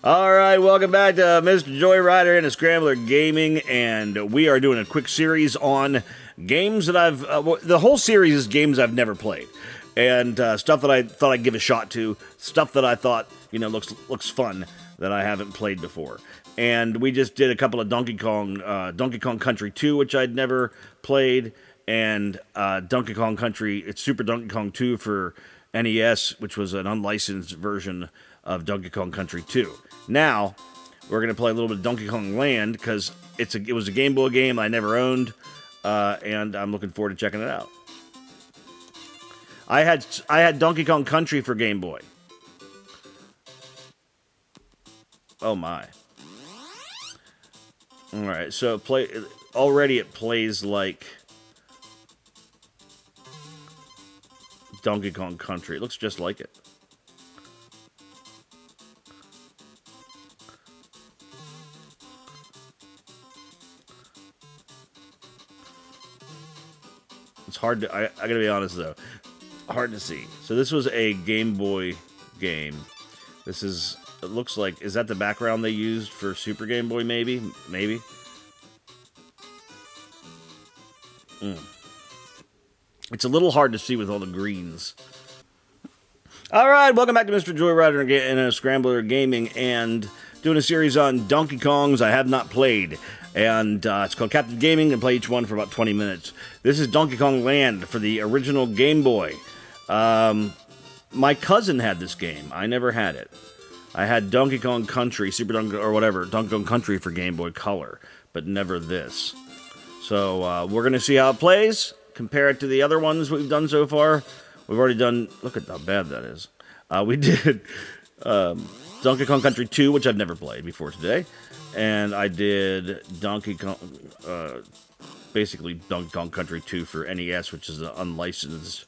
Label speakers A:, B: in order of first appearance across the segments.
A: All right, welcome back to Mr. Joyrider and a Scrambler Gaming, and we are doing a quick series on games that the whole series is games I've never played, and stuff that I thought I'd give a shot to, stuff that I thought, looks fun that I haven't played before. And we just did a couple of Donkey Kong Country 2, which I'd never played, and Donkey Kong Country, it's Super Donkey Kong 2 for NES, which was an unlicensed version of Donkey Kong Country 2. Now, we're going to play a little bit of Donkey Kong Land, because it was a Game Boy game I never owned, and I'm looking forward to checking it out. I had Donkey Kong Country for Game Boy. Oh my. Alright, so already it plays like Donkey Kong Country. It looks just like it. It's hard to, I gotta be honest though, hard to see. So this was a Game Boy game. It looks like, is that the background they used for Super Game Boy maybe? Maybe? It's a little hard to see with all the greens. Alright, welcome back to Mr. Joyrider and a Scrambler Gaming, and doing a series on Donkey Kongs I have not played. And it's called Captive Gaming, and play each one for about 20 minutes. This is Donkey Kong Land for the original Game Boy. My cousin had this game. I never had it. I had Donkey Kong Country, Donkey Kong Country for Game Boy Color, but never this. So we're going to see how it plays, compare it to the other ones we've done so far. We've already done, look at how bad that is. We did Donkey Kong Country 2, which I've never played before today. And I did basically Donkey Kong Country 2 for NES, which is an unlicensed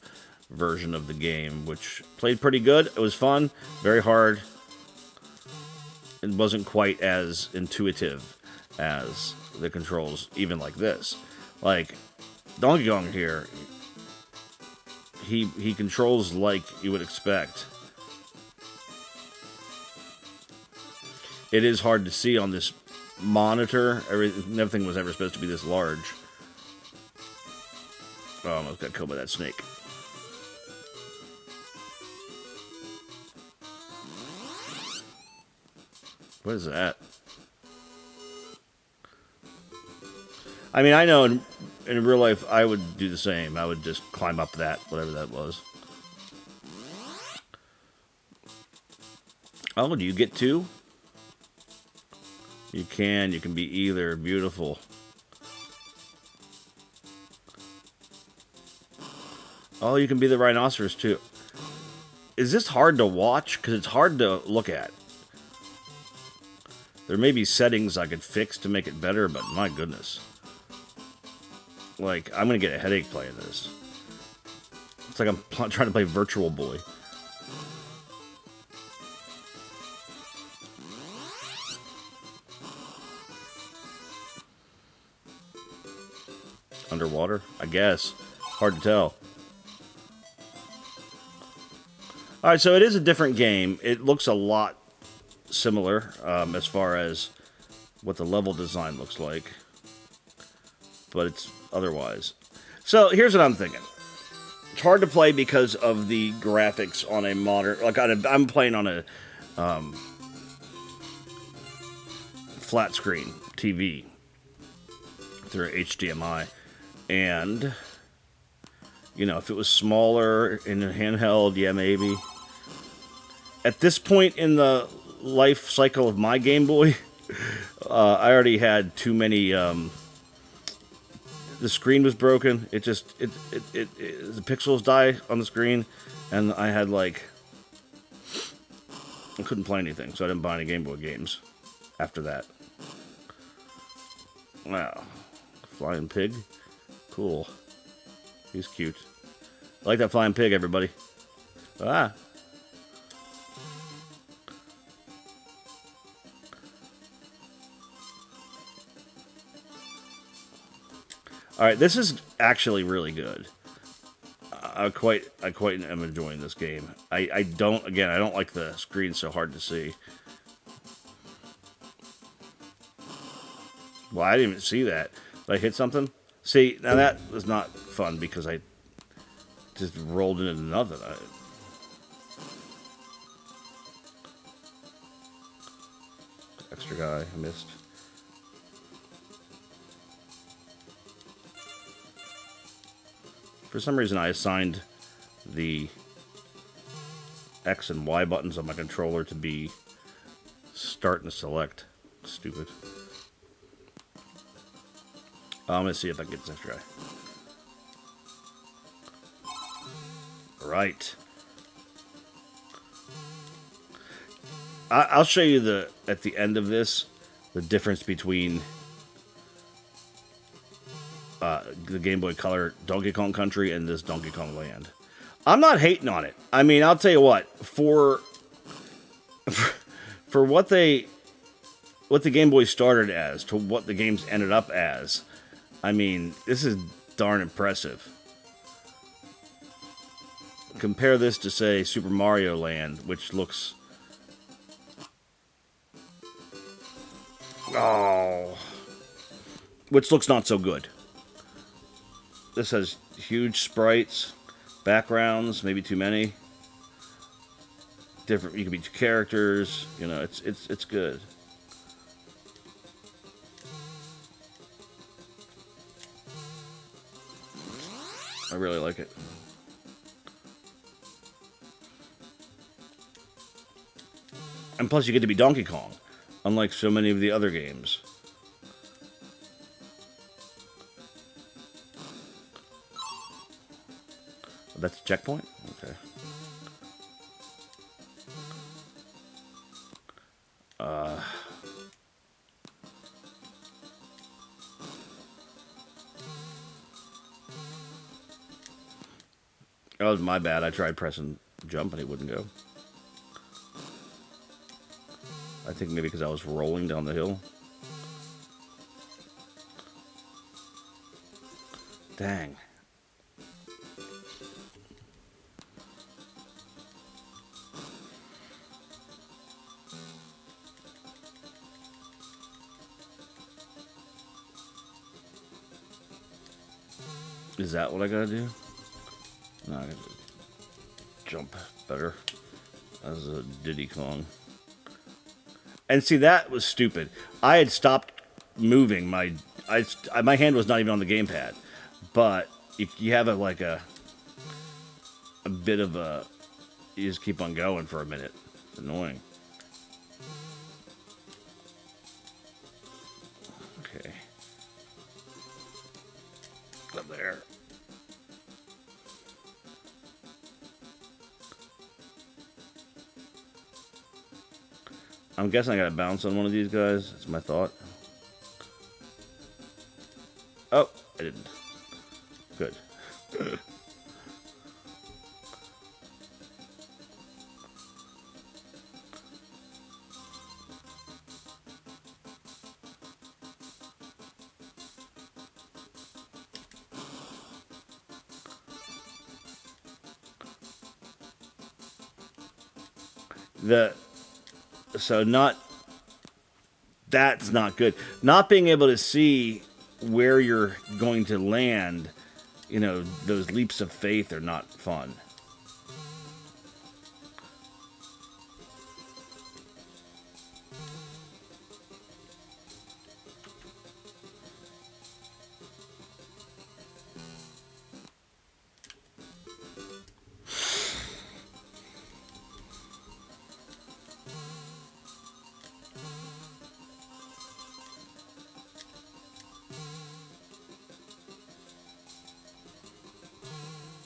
A: version of the game, which played pretty good. It was fun, very hard. It wasn't quite as intuitive as the controls, even like this. Like, Donkey Kong here, he controls like you would expect. It is hard to see on this monitor. Everything was ever supposed to be this large. Oh, I almost got killed by that snake. What is that? I mean, I know in real life I would do the same. I would just climb up that, whatever that was. Oh, do you get two? You can be either. Beautiful. Oh, you can be the rhinoceros too. Is this hard to watch? Because it's hard to look at. There may be settings I could fix to make it better, but my goodness. Like, I'm going to get a headache playing this. It's like I'm trying to play Virtual Boy. Underwater? I guess. Hard to tell. Alright, so it is a different game. It looks a lot similar as far as what the level design looks like. But it's otherwise. So, here's what I'm thinking. It's hard to play because of the graphics on a modern... Like, I'm playing on a flat screen TV through HDMI. And, you know, if it was smaller in a handheld, yeah, maybe. At this point in the life cycle of my Game Boy, I already had too many, the screen was broken. The pixels die on the screen, and I had, like, I couldn't play anything, so I didn't buy any Game Boy games after that. Wow. Flying pig? Cool. He's cute. I like that flying pig, everybody. Ah. Alright, this is actually really good. I quite am enjoying this game. I don't like the screen so hard to see. Well, I didn't even see that. Did I hit something? See, now that was not fun because I just rolled into nothing. Extra guy, I missed. For some reason, I assigned the X and Y buttons on my controller to be start and select. Stupid. I'm going to see if I can get this extra guy. Right. I'll show you at the end of this the difference between the Game Boy Color Donkey Kong Country and this Donkey Kong Land. I'm not hating on it. I mean, I'll tell you what, for what the Game Boy started as to what the games ended up as, I mean, this is darn impressive. Compare this to, say, Super Mario Land, which looks... Oh... Which looks not so good. This has huge sprites, backgrounds, maybe too many. Different, you can be two characters. You know, it's good. I really like it. And plus, you get to be Donkey Kong, unlike so many of the other games. That's a checkpoint? Okay. That was my bad. I tried pressing jump and it wouldn't go. I think maybe because I was rolling down the hill. Dang. Is that what I gotta do? No, I gotta jump better as a Diddy Kong. And see, that was stupid. I had stopped moving. My hand was not even on the gamepad. But if you have a bit of a... You just keep on going for a minute. It's annoying. Okay. Up there. I'm guessing I gotta bounce on one of these guys. That's my thought. Oh, I didn't. Good. That's not good. Not being able to see where you're going to land, you know, those leaps of faith are not fun.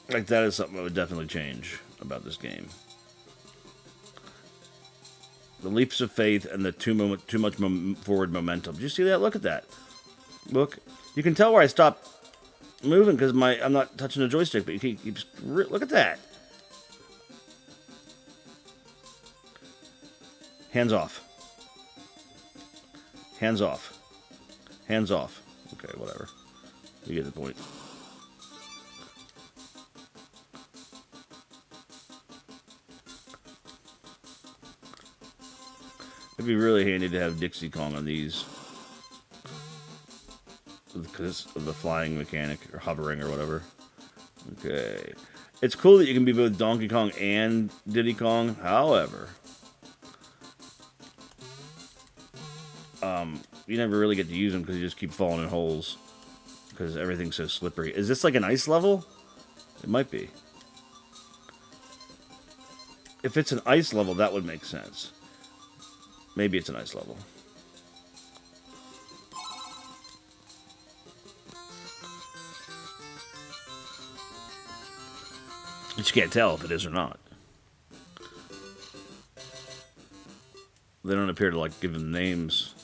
A: Like, that is something I would definitely change about this game. The leaps of faith and the too much forward momentum. Did you see that? Look at that. Look. You can tell where I stopped moving because I'm not touching the joystick, but you keep look at that. Hands off. Hands off. Hands off. Okay, whatever. You get the point. It'd be really handy to have Dixie Kong on these. because of the flying mechanic, or hovering, or whatever. Okay. It's cool that you can be both Donkey Kong and Diddy Kong. However, you never really get to use them because you just keep falling in holes. Because everything's so slippery. Is this like an ice level? It might be. If it's an ice level, that would make sense. Maybe it's an ice level. But you can't tell if it is or not. They don't appear to, like, give them names.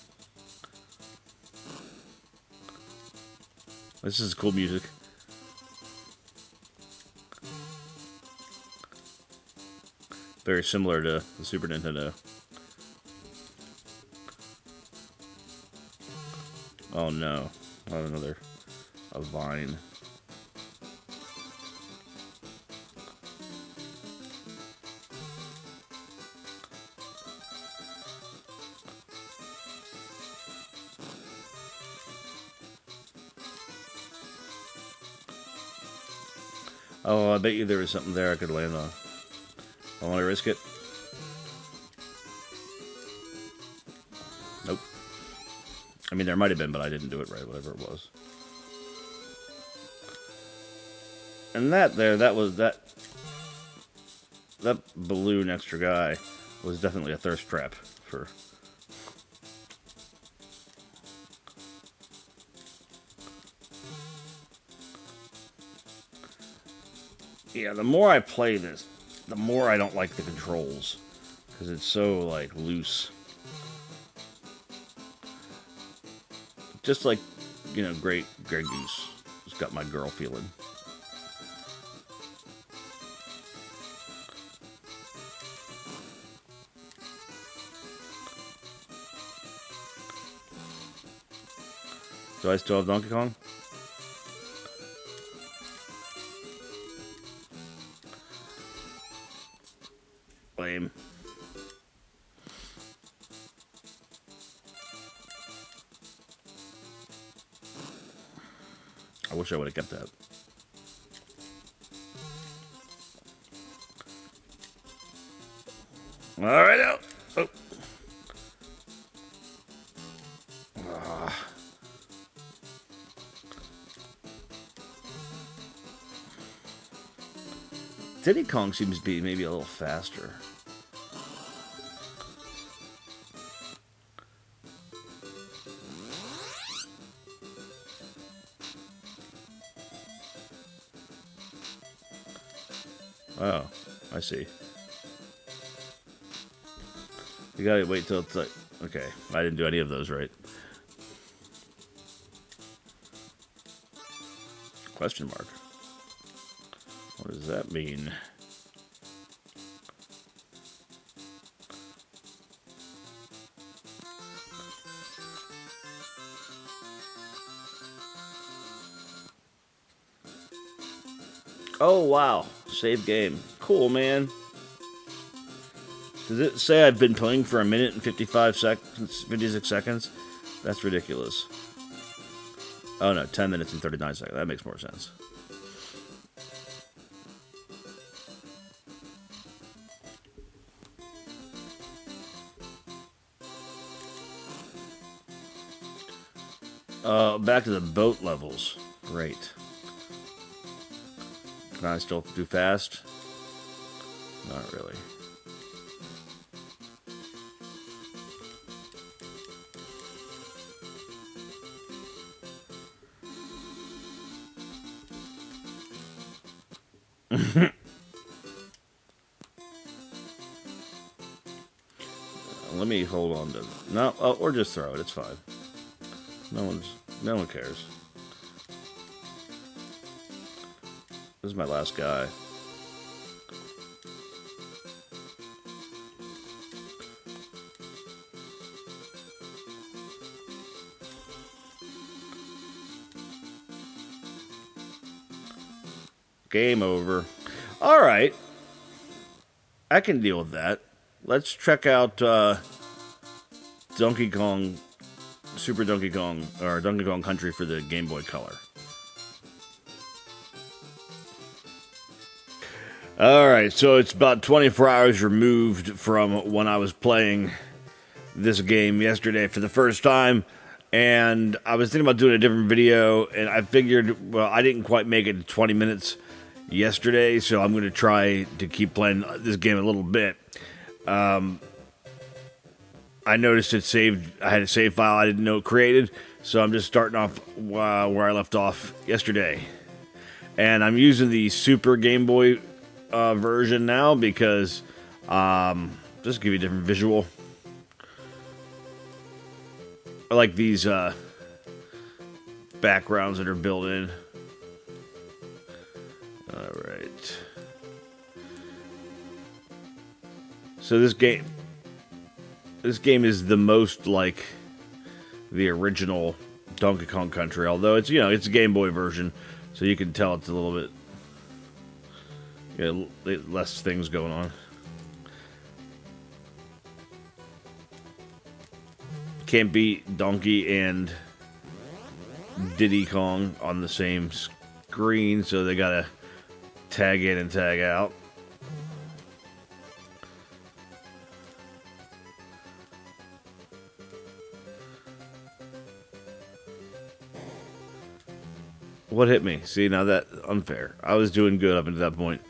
A: This is cool music. Very similar to the Super Nintendo. Oh no, not another a vine. Oh, I bet you there was something there I could land on. I want to risk it. Nope. I mean, there might have been, but I didn't do it right, whatever it was. And that balloon extra guy was definitely a thirst trap for... Yeah, the more I play this, the more I don't like the controls. Because it's so, like, loose. Just like, you know, Grey Goose. It's got my girl feeling. Do I still have Donkey Kong? Lame. I wish I would have kept that. All right, out. Oh. Diddy Kong seems to be maybe a little faster. Oh, I see. You gotta wait till it's like... Okay, I didn't do any of those right. Question mark. What does that mean? Oh, wow. Save game. Cool, man. Does it say I've been playing for 1 minute and 56 seconds? That's ridiculous. Oh, no. 10 minutes and 39 seconds. That makes more sense. Back to the boat levels. Great. Can I still do fast? Not really. Let me hold on to... No, oh, or just throw it. It's fine. No one cares. This is my last guy. Game over. All right. I can deal with that. Let's check out Donkey Kong Super Donkey Kong, or Donkey Kong Country for the Game Boy Color. Alright, so it's about 24 hours removed from when I was playing this game yesterday for the first time, and I was thinking about doing a different video, and I figured, well, I didn't quite make it to 20 minutes yesterday, so I'm going to try to keep playing this game a little bit. I noticed it saved, I had a save file I didn't know it created, so I'm just starting off where I left off yesterday. And I'm using the Super Game Boy version now because, just to give you a different visual. I like these backgrounds that are built in. Alright. So this game is the most like the original Donkey Kong Country, although it's, you know, it's a Game Boy version, so you can tell it's a little bit, you know, less things going on. Can't beat Donkey and Diddy Kong on the same screen, so they gotta tag in and tag out. What hit me? See, now that unfair. I was doing good up until that point.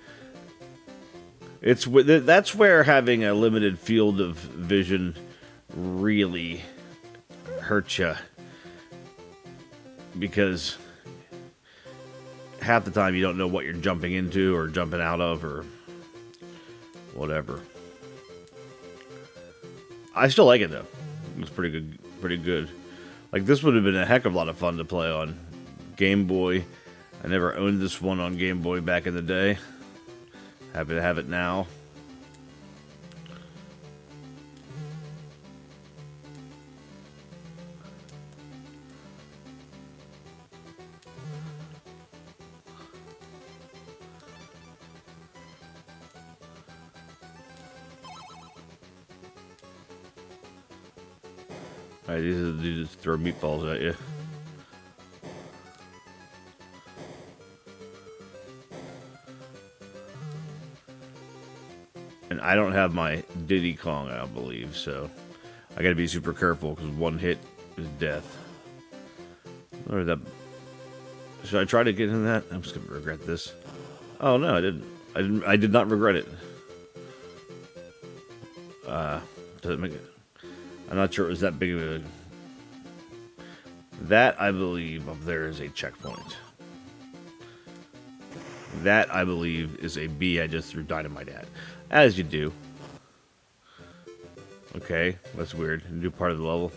A: That's where having a limited field of vision really hurts you, because half the time you don't know what you're jumping into or jumping out of or whatever. I still like it though. It's pretty good. Like, this would have been a heck of a lot of fun to play on Game Boy. I never owned this one on Game Boy back in the day. Happy to have it now. Alright, these are the dudes that throw meatballs at you. And I don't have my Diddy Kong, I don't believe, so I gotta be super careful, because one hit is death. Or that. Should I try to get in that? I'm just gonna regret this. Oh no, I didn't. I did not regret it. Does it make it? I'm not sure it was that big of a. That, I believe, up there is a checkpoint. That, I believe, is a B I just threw dynamite at. As you do. Okay, that's weird. New part of the level.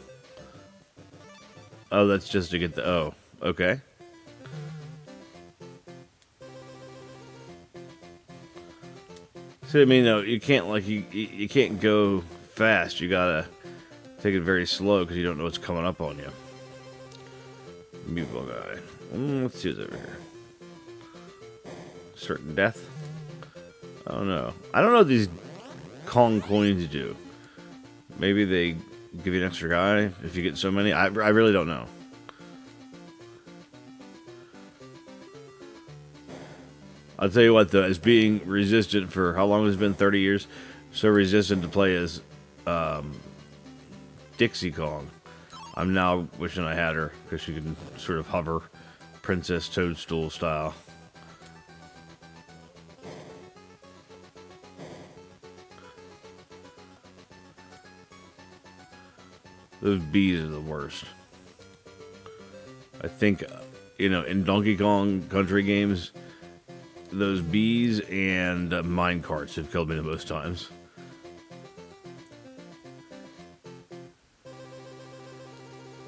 A: Oh, that's just to get the O. Okay. So, I mean, no, you can't, like, you can't go fast. You gotta take it very slow, because you don't know what's coming up on you. Meatball guy. Let's see what's over here. Certain death? I don't know. I don't know what these Kong coins do. Maybe they give you an extra guy if you get so many. I really don't know. I'll tell you what, though, as being resistant for how long has it been? 30 years? So resistant to play as Dixie Kong. I'm now wishing I had her, because she can sort of hover Princess Toadstool style. Those bees are the worst. I think, you know, in Donkey Kong Country games, those bees and mine carts have killed me the most times.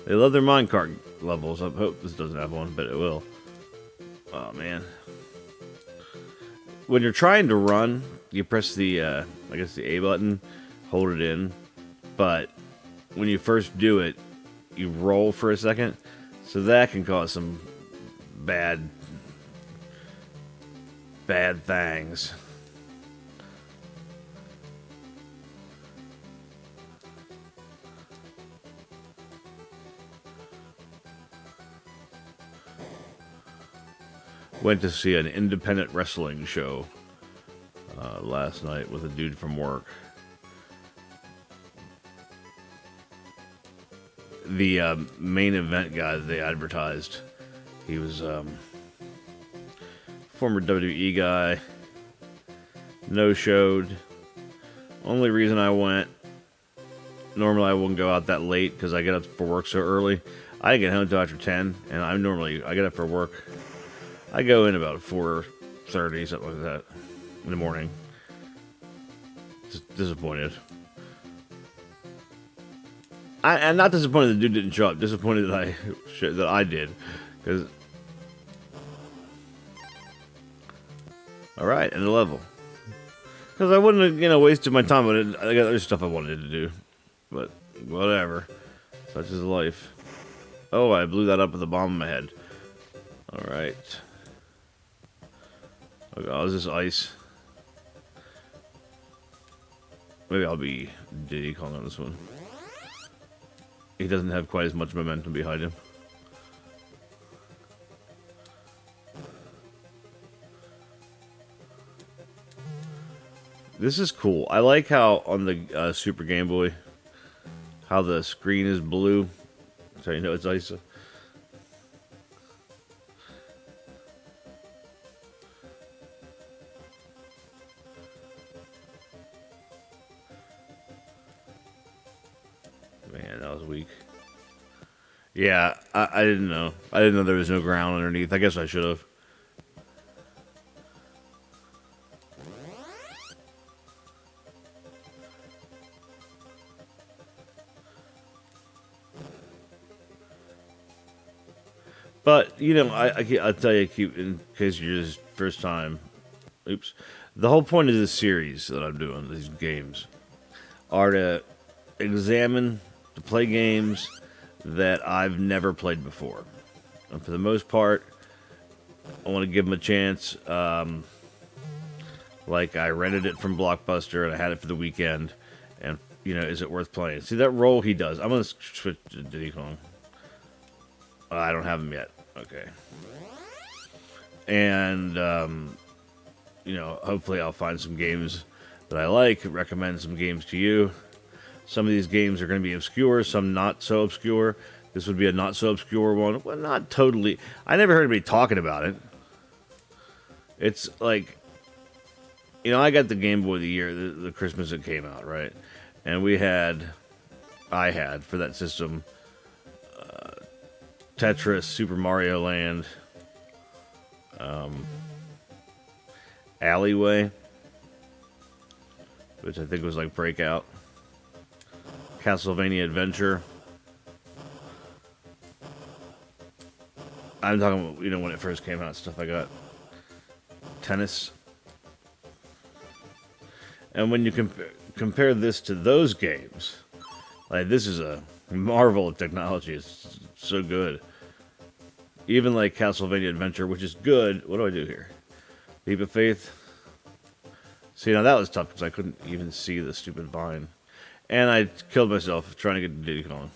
A: They love their minecart levels. I hope this doesn't have one, but it will. Oh, man. When you're trying to run, you press the, I guess the A button, hold it in, but when you first do it, you roll for a second, so that can cause some bad things. Went to see an independent wrestling show last night with a dude from work. The main event guy that they advertised, he was former WWE guy. No showed. Only reason I went, normally I wouldn't go out that late because I get up for work so early. I didn't get home until after 10, and I get up for work. I go in about 4:30, something like that, in the morning. Just disappointed. I'm not disappointed the dude didn't show up. Disappointed that I did, because. All right, end of level. Because I wouldn't have, wasted my time on it. I got other stuff I wanted to do, but whatever. Such is life. Oh, I blew that up with a bomb in my head. All right. Oh, is this ice? Maybe I'll be Diddy Kong on this one. He doesn't have quite as much momentum behind him. This is cool. I like how on the Super Game Boy, how the screen is blue, so you know it's ice. Man, that was weak. Yeah, I didn't know. I didn't know there was no ground underneath. I guess I should have. But, I'll tell you, in case you're just first time, oops. The whole point of this series that I'm doing, these games, are to play games that I've never played before. And for the most part, I want to give them a chance. Like, I rented it from Blockbuster, and I had it for the weekend. And, is it worth playing? See, that roll he does. I'm going to switch to Diddy Kong. I don't have him yet. Okay. And, hopefully I'll find some games that I like, recommend some games to you. Some of these games are going to be obscure, some not so obscure. This would be a not so obscure one. Well, not totally. I never heard anybody talking about it. It's like, I got the Game Boy the year, the Christmas it came out, right? And I had, for that system, Tetris, Super Mario Land, Alleyway, which I think was like Breakout, Castlevania Adventure. I'm talking about, when it first came out, stuff I got. Tennis. And when you compare this to those games, like, this is a marvel of technology. It's so good. Even like Castlevania Adventure, which is good. What do I do here? Leap of Faith. See, now that was tough because I couldn't even see the stupid vine. And I killed myself trying to get Diddy Kong.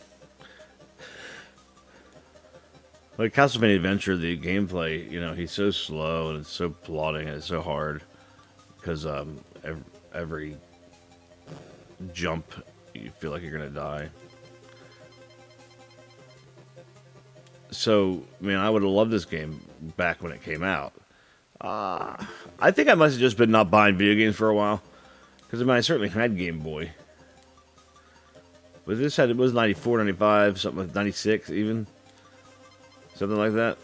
A: Like Castlevania Adventure, the gameplay, he's so slow and it's so plodding and it's so hard. Because every jump, you feel like you're going to die. So, man, I would have loved this game back when it came out. I think I must have just been not buying video games for a while. Because, I certainly had Game Boy. But it was 94, 95, something like 96 even. Something like that.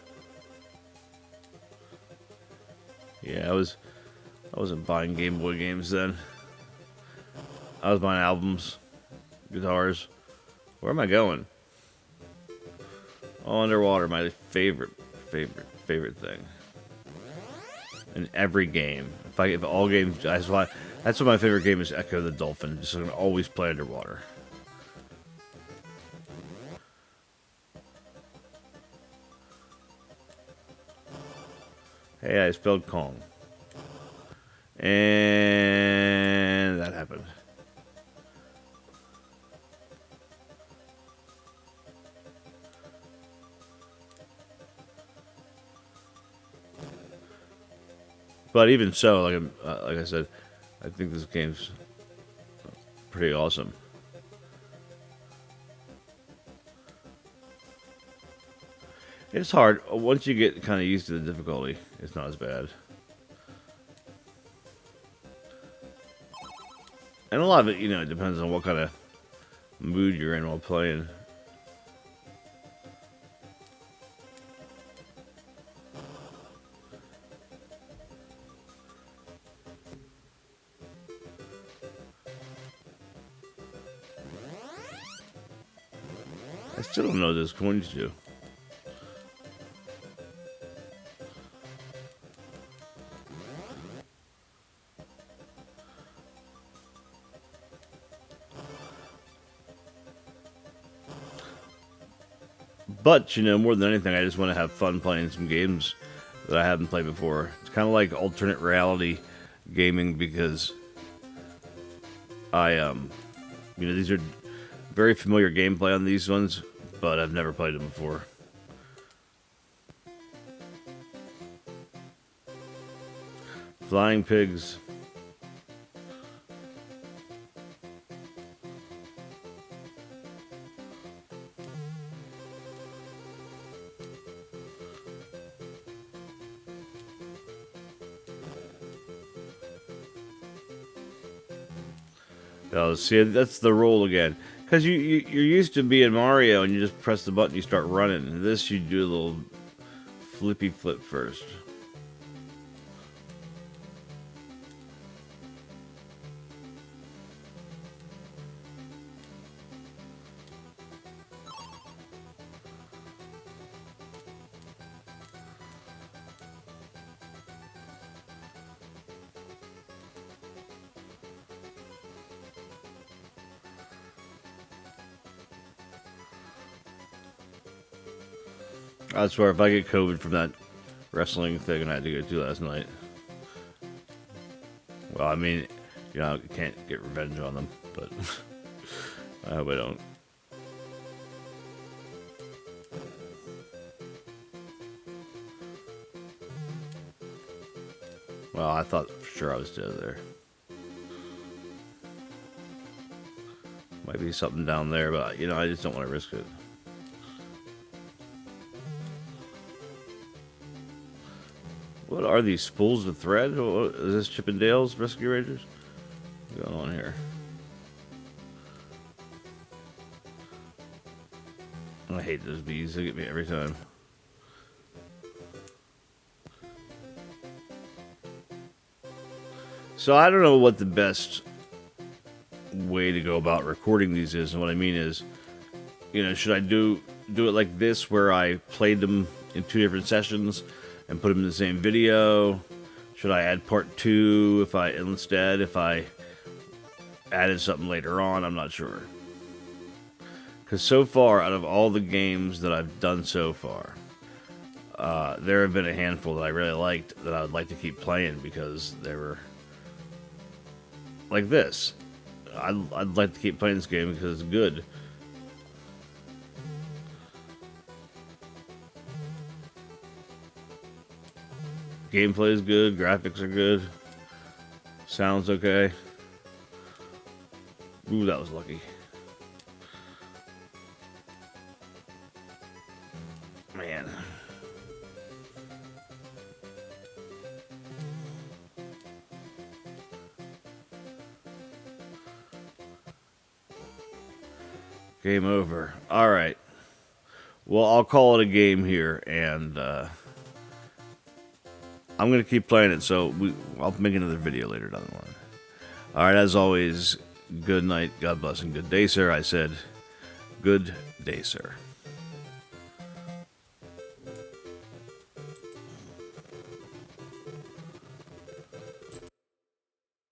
A: Yeah, I wasn't buying Game Boy games then. I was buying albums, guitars. Where am I going? Oh, underwater, my favorite thing. In every game. If all games, that's what my favorite game is. Echo the Dolphin. Just so I can always play underwater. Hey, I spelled Kong. And that happened. But even so, like I said, I think this game's pretty awesome. It's hard. Once you get kind of used to the difficulty, it's not as bad. And a lot of it, you know, it depends on what kind of mood you're in while playing. I still don't know what those coins do. But, you know, more than anything, I just want to have fun playing some games that I haven't played before. It's kind of like alternate reality gaming because you know, these are very familiar gameplay on these ones, but I've never played them before. Flying pigs. Oh, see, that's the roll again. Because you're used to being Mario and you just press the button, you start running. And this, you do a little flippy flip first. I swear, if I get COVID from that wrestling thing I had to go to last night. Well, I mean, you know, you can't get revenge on them, but I hope I don't. Well, I thought for sure I was dead there. Might be something down there, but, you know, I just don't want to risk it. What are these spools of thread? What, is this Chippendales Rescue Rangers? What's going on here? I hate those bees. They get me every time. So I don't know what the best way to go about recording these is. And what I mean is, you know, should I do it like this where I played them in 2 different sessions and put them in the same video? Should I add part 2 if I added something later on? I'm not sure. Because so far, out of all the games that I've done so far, there have been a handful that I really liked that I would like to keep playing because they were like this. I'd like to keep playing this game because it's good. Gameplay is good, graphics are good, sounds okay. Ooh, that was lucky. Man. Game over. All right. Well, I'll call it a game here, and I'm going to keep playing it, so I'll make another video later down the line. All right, as always, good night, God bless, and good day, sir. I said, good day, sir.